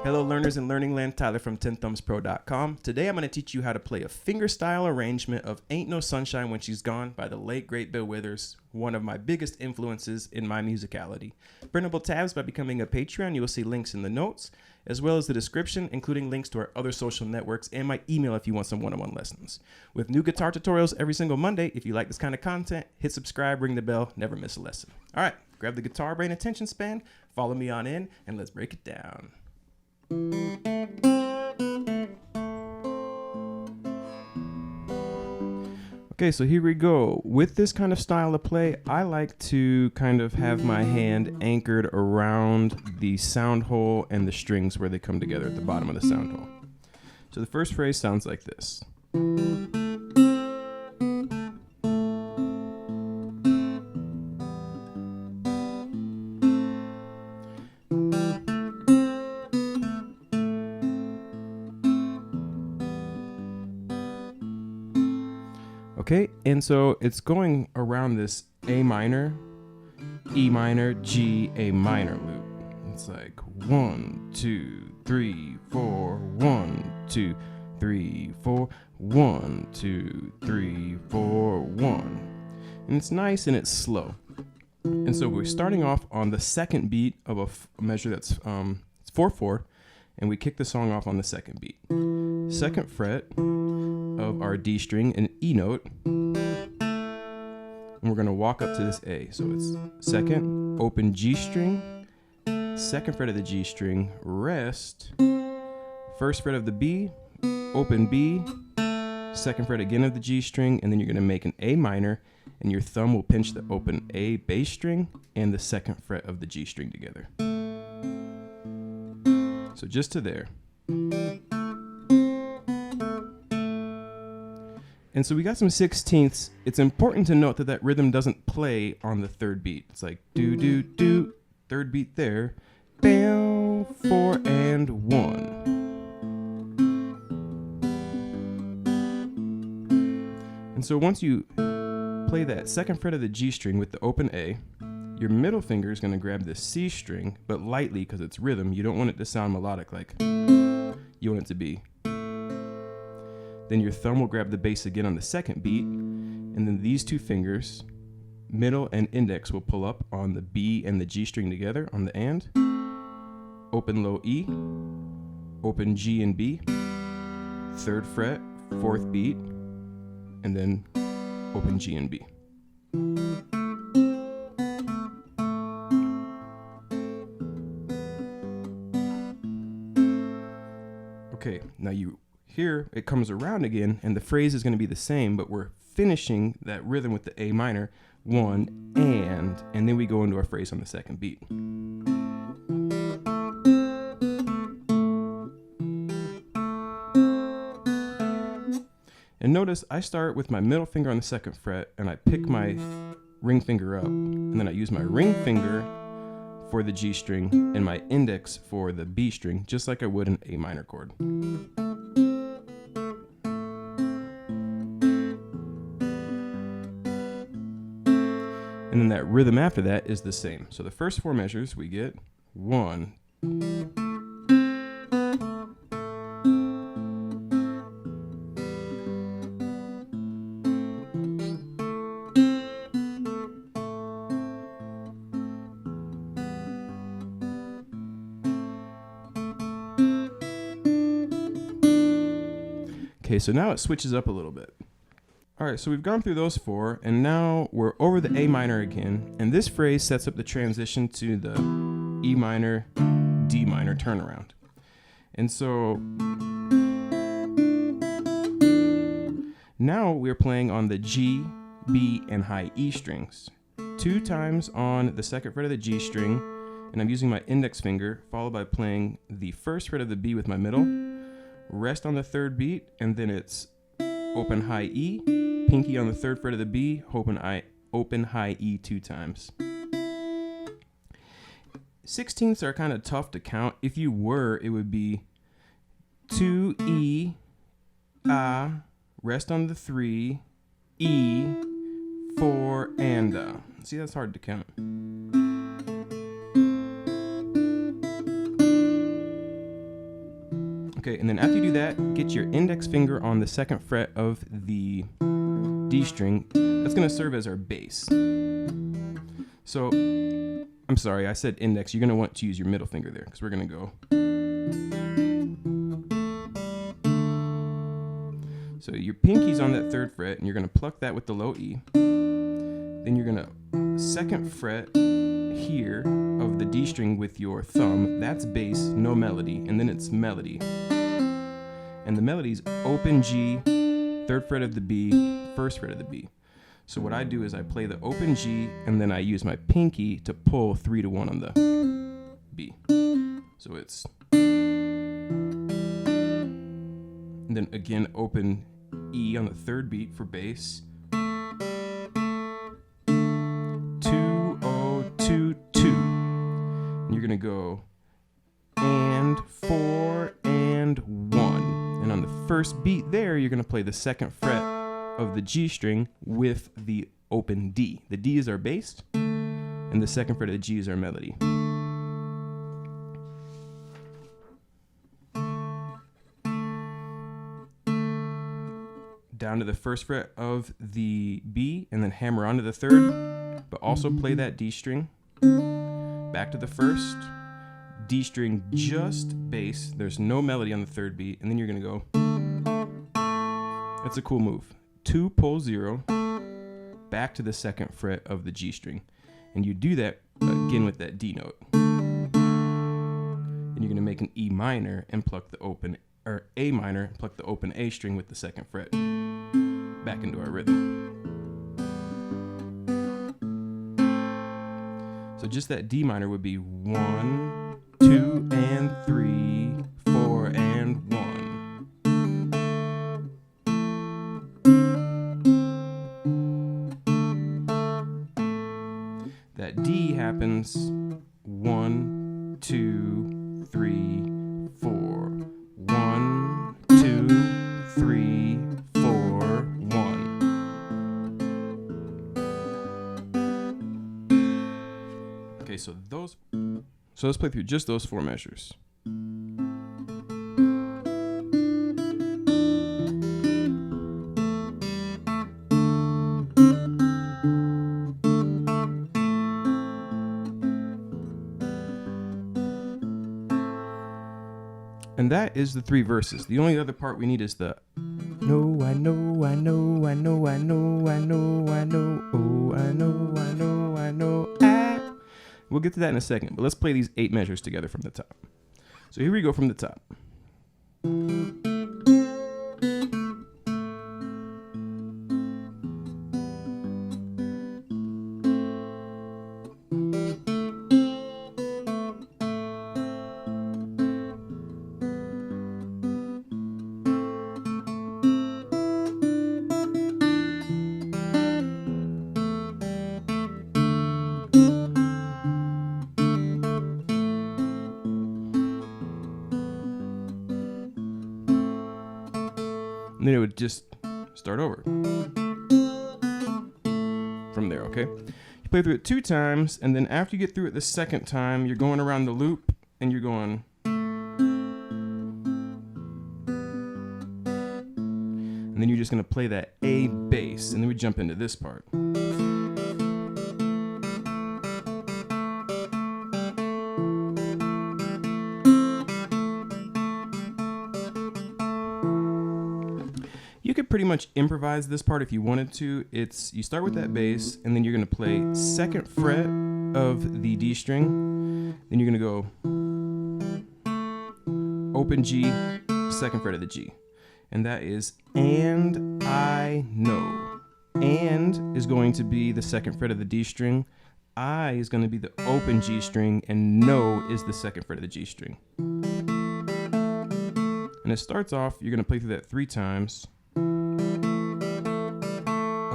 Hello learners in Learning Land, Tyler from 10thumbspro.com. Today I'm going to teach you how to play a fingerstyle arrangement of Ain't No Sunshine When She's Gone by the late great Bill Withers, one of my biggest influences in my musicality. Printable tabs by becoming a Patreon. You will see links in the notes, as well as the description, including links to our other social networks and my email if you want some one-on-one lessons. With new guitar tutorials every single Monday, if you like this kind of content, hit subscribe, ring the bell, never miss a lesson. All right, grab the guitar brain attention span, follow me on in, and let's break it down. Okay, so here we go. With this kind of style of play, I like to kind of have my hand anchored around the sound hole and the strings where they come together at the bottom of the sound hole. So the first phrase sounds like this. Okay, and so it's going around this A minor, E minor, G, A minor loop. It's like 1, 2, 3, 4, 1, 2, 3, 4, 1, 2, 3, 4, 1. And it's nice and it's slow. And so we're starting off on the second beat of a measure that's 4/4, and we kick the song off on the second beat. Second fret of our D string, an E note, and we're going to walk up to this A. So it's second, open G string, second fret of the G string, rest, first fret of the B, open B, second fret again of the G string, and then you're going to make an A minor, and your thumb will pinch the open A bass string and the second fret of the G string together. So just to there. And so we got some 16ths. It's important to note that that rhythm doesn't play on the third beat. It's like do, do, do, third beat there, bam, 4 and 1. And so once you play that second fret of the G string with the open A, your middle finger is going to grab the C string, but lightly because it's rhythm. You don't want it to sound melodic like you want it to be. Then your thumb will grab the bass again on the second beat, and then these two fingers, middle and index, will pull up on the B and the G string together on the and. Open low E, open G and B, third fret, fourth beat, and then open G and B. Okay, now here it comes around again, and the phrase is going to be the same, but we're finishing that rhythm with the A minor, 1 and then we go into our phrase on the second beat. And notice I start with my middle finger on the second fret, and I pick my ring finger up, and then I use my ring finger for the G string and my index for the B string, just like I would an A minor chord. And then that rhythm after that is the same. So the first 4 measures we get 1. Okay, so now it switches up a little bit. All right, so we've gone through those 4, and now we're over the A minor again, and this phrase sets up the transition to the E minor, D minor turnaround. And so now we're playing on the G, B, and high E strings. 2 times on the second fret of the G string, and I'm using my index finger, followed by playing the first fret of the B with my middle, rest on the third beat, and then it's open high E, pinky on the third fret of the B, open high E 2 times. 16ths are kind of tough to count. If you were, it would be 2 E, A, rest on the 3, E, 4, and A. See, that's hard to count. Okay, and then after you do that, get your index finger on the 2nd fret of the D string. That's going to serve as our bass. So, I'm sorry, I said index. You're going to want to use your middle finger there, because we're going to go. So your pinky's on that 3rd fret, and you're going to pluck that with the low E. Then you're going to 2nd fret here of the D string with your thumb. That's bass, no melody, and then it's melody. And the melody's open G, 3rd fret of the B, 1st fret of the B. So what I do is I play the open G, and then I use my pinky to pull 3 to 1 on the B. So it's, and then again open E on the 3rd beat for bass. 2 0 2 2. And you're gonna go and 4 and 1. And on the 1st beat there, you're gonna play the 2nd fret of the G string with the open D. The D is our bass, and the 2nd fret of the G is our melody. Down to the 1st fret of the B, and then hammer onto the 3rd, but also play that D string. Back to the 1st, D string just bass. There's no melody on the 3rd beat, and then you're gonna go. That's a cool move. 2 pull 0, back to the 2nd fret of the G string, and you do that again with that D note. And you're gonna make an E minor and pluck the open, or A minor, and pluck the open A string with the 2nd fret. Back into our rhythm. So just that D minor would be 1, 2, and 3, 4, and 1. That D happens 1, 2, 3, 4. 1, 2, 3, 4, 1. Okay, so let's play through just those 4 measures. And that is the 3 verses. The only other part we need is the no, I know, I know, I know, I know, I know, I know, oh, I know, I know, I know, ah. We'll get to that in a second, but let's play these 8 measures together from the top. So here we go from the top. And then it would just start over from there, okay? You play through it 2 times, and then after you get through it the 2nd time, you're going around the loop, and you're going. And then you're just gonna play that A bass, and then we jump into this part. You could pretty much improvise this part if you wanted to. You start with that bass, and then you're gonna play 2nd fret of the D string. Then you're gonna go open G, 2nd fret of the G. And that is and I know. And is going to be the 2nd fret of the D string. I is going to be the open G string, and no is the 2nd fret of the G string. And it starts off, you're gonna play through that 3 times. A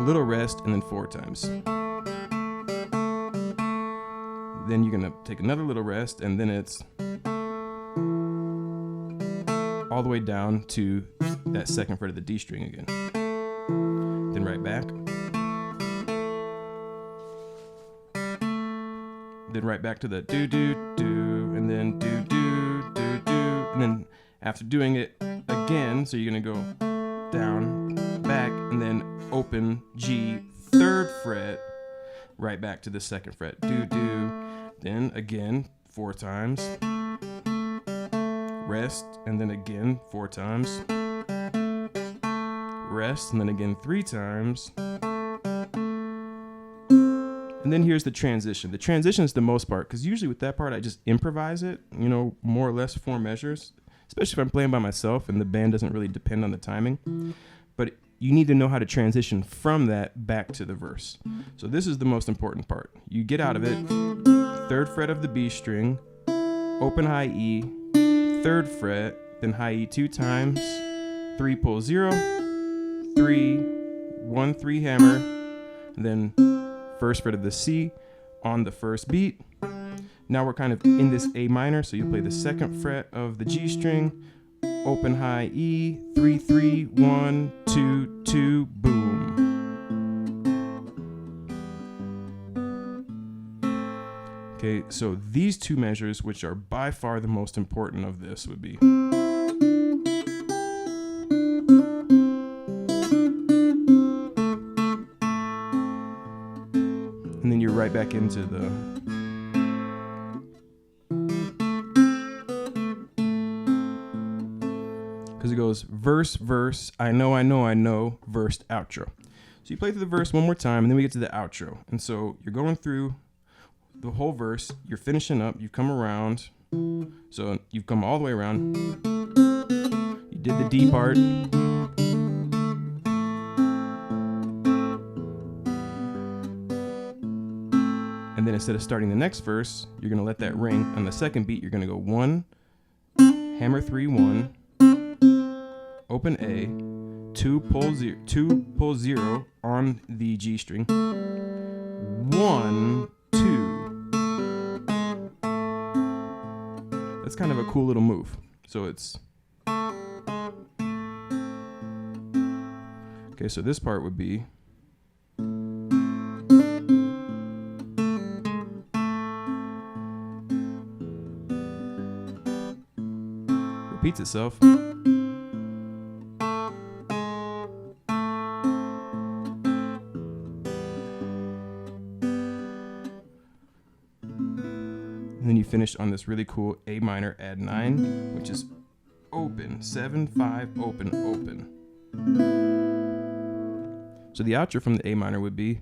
little rest, and then 4 times. then you're gonna take another little rest, and then it's all the way down to that second fret of the D string again. Then right back. Then right back to the do do do, and then do do do do, and then after doing it again, so you're gonna go down, back, and then open G, 3rd fret, right back to the 2nd fret, do do, then again 4 times, rest, and then again 4 times, rest, and then again 3 times. And then here's the transition. The transition is the most part, because usually with that part, I just improvise it, you know, more or less 4 measures, especially if I'm playing by myself and the band doesn't really depend on the timing. But you need to know how to transition from that back to the verse. So this is the most important part. You get out of it, 3rd fret of the B string, open high E, 3rd fret, then high E 2 times, 3 pull 0, 3, 1 3 hammer, and then 1st fret of the C on the 1st beat. Now we're kind of in this A minor, so you play the 2nd fret of the G string, open high E, 3 3 1 2 2, boom. Okay, so these 2 measures, which are by far the most important of this, would be and then you're right back into the because it goes verse, verse, I know, I know, I know, verse, outro. So you play through the verse one more time, and then we get to the outro. And so you're going through the whole verse, you're finishing up, you've come around. So you've come all the way around. You did the D part. And then instead of starting the next verse, you're going to let that ring. On the 2nd beat, you're going to go 1, hammer 3, 1, open A, 2 pull 0 on the G string, 1 2. That's kind of a cool little move. So it's okay. So this part would be repeats itself. And then you finish on this really cool A minor add 9, which is open, 7 5 open open. So the outro from the A minor would be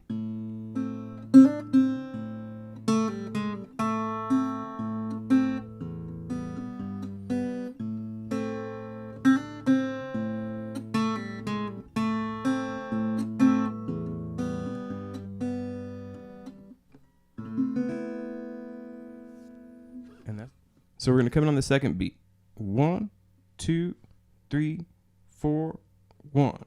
so we're going to come in on the 2nd beat. 1 2 3 4 1.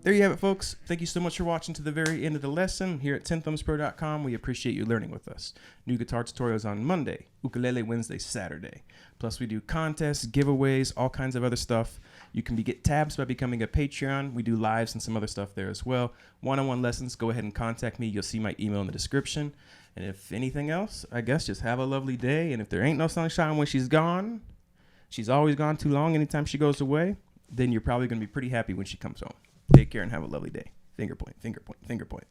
there you have it, folks. Thank you so much for watching to the very end of the lesson here at 10thumbspro.com. We appreciate you learning with us. New guitar tutorials on Monday, ukulele Wednesday, Saturday. Plus, we do contests, giveaways, all kinds of other stuff. You can get tabs by becoming a Patreon. We do lives and some other stuff there as well. One-on-one lessons, go ahead and contact me. You'll see my email in the description. And if anything else, I guess just have a lovely day. And if there ain't no sunshine when she's gone, she's always gone too long anytime she goes away, then you're probably going to be pretty happy when she comes home. Take care and have a lovely day. Finger point, finger point, finger point.